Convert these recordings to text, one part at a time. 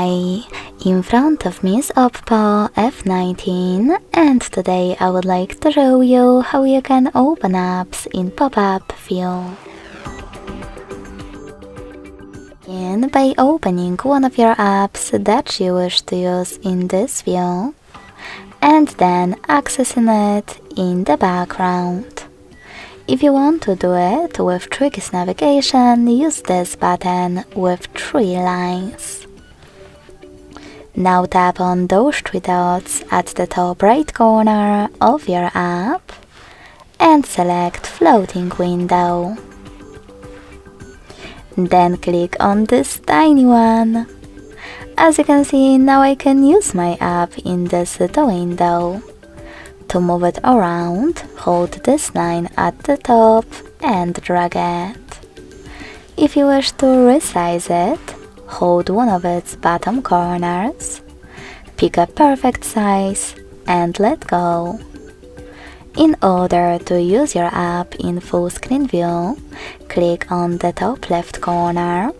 Hi, in front of me is OPPO F19 and today I would like to show you how you can open apps in pop-up view. Begin by opening one of your apps that you wish to use in this view and then accessing it in the background. If you want to do it with tricky navigation, use this button with 3 lines. Now tap on those 3 dots at the top right corner of your app and select Floating Window. Then click on this tiny one. As you can see, now I can use my app in this little window. To move it around, hold this line at the top and drag it. If you wish to resize it, hold one of its bottom corners, pick a perfect size and let go. In order to use your app in full screen view, click on the top left corner.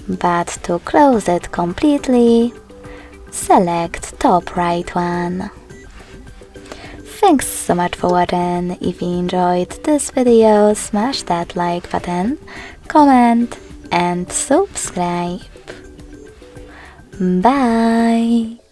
But to close it completely, select top right one. Thanks so much for watching. If you enjoyed this video, smash that like button, comment and subscribe. Bye!